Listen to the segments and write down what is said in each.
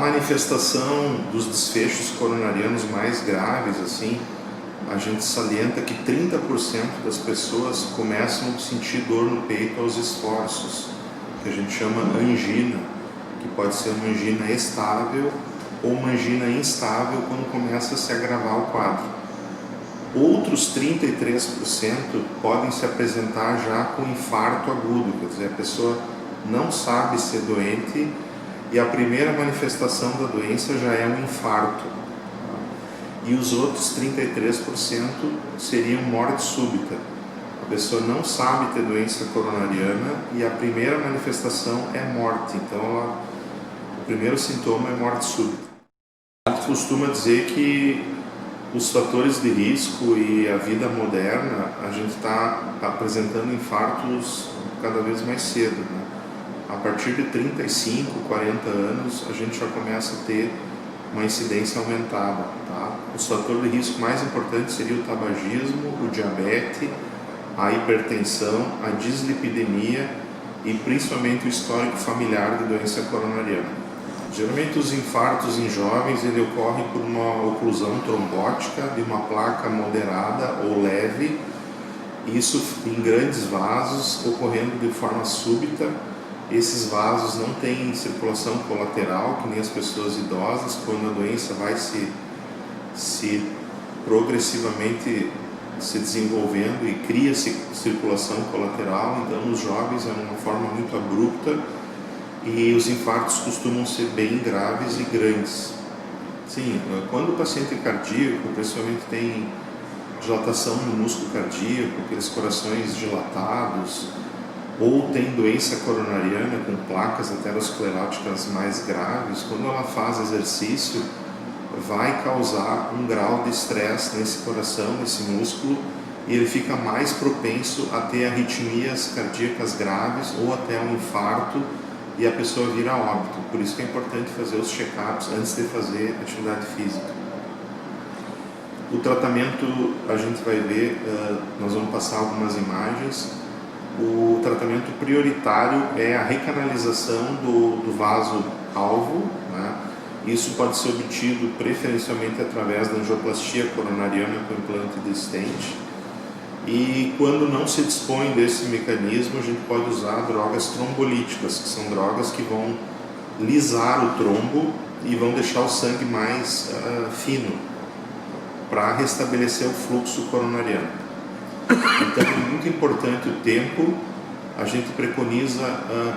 manifestação dos desfechos coronarianos mais graves, assim, a gente salienta que 30% das pessoas começam a sentir dor no peito aos esforços, que a gente chama angina, que pode ser uma angina estável ou uma angina instável quando começa a se agravar o quadro. Outros 33% podem se apresentar já com infarto agudo, quer dizer, a pessoa não sabe ser doente e a primeira manifestação da doença já é um infarto. E os outros 33% seriam morte súbita. A pessoa não sabe ter doença coronariana e a primeira manifestação é morte, então o primeiro sintoma é morte súbita. A gente costuma dizer que os fatores de risco e a vida moderna, a gente está apresentando infartos cada vez mais cedo, né? A partir de 35, 40 anos, a gente já começa a ter uma incidência aumentada, tá? Os fatores de risco mais importantes seriam o tabagismo, o diabetes, a hipertensão, a dislipidemia e principalmente o histórico familiar de doença coronariana. Geralmente os infartos em jovens ele ocorre por uma oclusão trombótica de uma placa moderada ou leve, isso em grandes vasos ocorrendo de forma súbita. Esses vasos não têm circulação colateral, que nem as pessoas idosas, quando a doença vai se progressivamente se desenvolvendo e cria-se circulação colateral. Então, nos jovens é uma forma muito abrupta e os infartos costumam ser bem graves e grandes. Sim, quando o paciente é cardíaco, principalmente tem dilatação no músculo cardíaco, aqueles corações dilatados, ou tem doença coronariana com placas ateroscleróticas mais graves, quando ela faz exercício, vai causar um grau de estresse nesse coração, nesse músculo, e ele fica mais propenso a ter arritmias cardíacas graves ou até um infarto, e a pessoa vira a óbito. Por isso que é importante fazer os check-ups antes de fazer atividade física. O tratamento, a gente vai ver, nós vamos passar algumas imagens. O tratamento prioritário é a recanalização do vaso alvo, né? Isso pode ser obtido preferencialmente através da angioplastia coronariana com implante de stent. E quando não se dispõe desse mecanismo, a gente pode usar drogas trombolíticas, que são drogas que vão lisar o trombo e vão deixar o sangue mais fino, para restabelecer o fluxo coronariano. Então é muito importante o tempo, a gente preconiza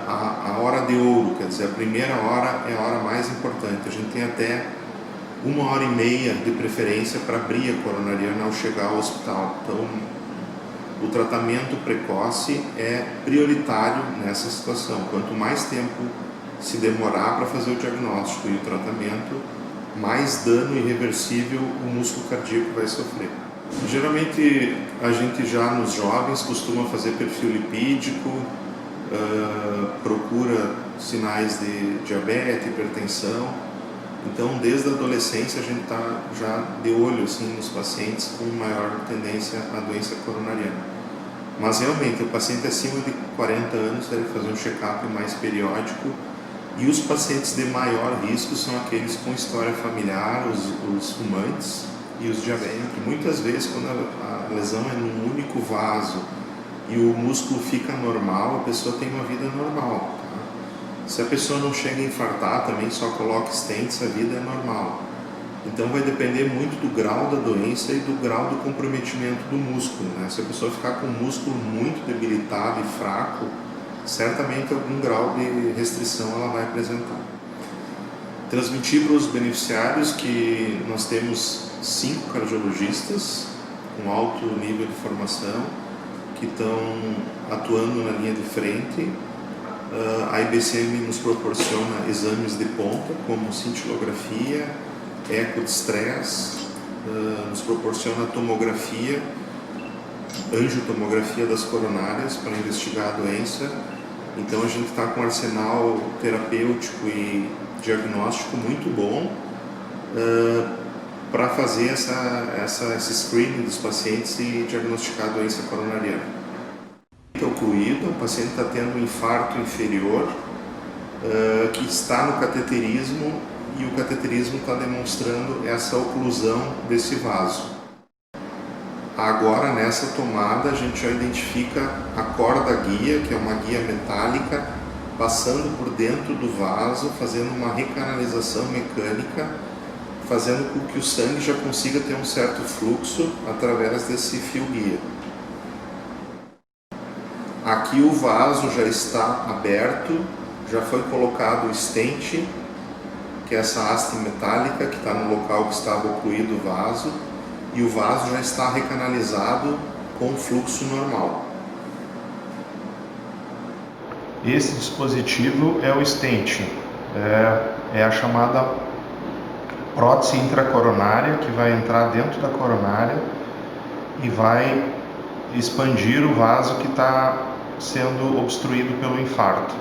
a hora de ouro, quer dizer, a primeira hora é a hora mais importante. A gente tem até 1h30 de preferência para abrir a coronariana ao chegar ao hospital. Então, o tratamento precoce é prioritário nessa situação. Quanto mais tempo se demorar para fazer o diagnóstico e o tratamento, mais dano irreversível o músculo cardíaco vai sofrer. Geralmente a gente já nos jovens costuma fazer perfil lipídico, procura sinais de diabetes, hipertensão. Então desde a adolescência a gente está já de olho assim, nos pacientes com maior tendência à doença coronariana. Mas realmente o paciente acima de 40 anos deve fazer um check-up mais periódico. E os pacientes de maior risco são aqueles com história familiar, os fumantes e os diabéticos. Muitas vezes, quando a lesão é num único vaso e o músculo fica normal, a pessoa tem uma vida normal. Tá? Se a pessoa não chega a infartar, também só coloca stents, a vida é normal. Então vai depender muito do grau da doença e do grau do comprometimento do músculo, né? Se a pessoa ficar com o músculo muito debilitado e fraco, certamente algum grau de restrição ela vai apresentar. Transmitir para os beneficiários que nós temos 5 cardiologistas com alto nível de formação que estão atuando na linha de frente. A IBCM nos proporciona exames de ponta como cintilografia, eco de estresse, nos proporciona tomografia, angiotomografia das coronárias para investigar a doença. Então a gente está com um arsenal terapêutico e diagnóstico muito bom para fazer esse screening dos pacientes e diagnosticar a doença coronariana. Ocluído, o paciente está tendo um infarto inferior que está no cateterismo e o cateterismo está demonstrando essa oclusão desse vaso. Agora, nessa tomada, a gente já identifica a corda guia, que é uma guia metálica, passando por dentro do vaso, fazendo uma recanalização mecânica, fazendo com que o sangue já consiga ter um certo fluxo através desse fio guia. Aqui o vaso já está aberto, já foi colocado o stent, que é essa haste metálica que está no local que estava ocluído o vaso, e o vaso já está recanalizado com fluxo normal. Esse dispositivo é o stent, é a chamada prótese intracoronária, que vai entrar dentro da coronária e vai expandir o vaso que está sendo obstruído pelo infarto.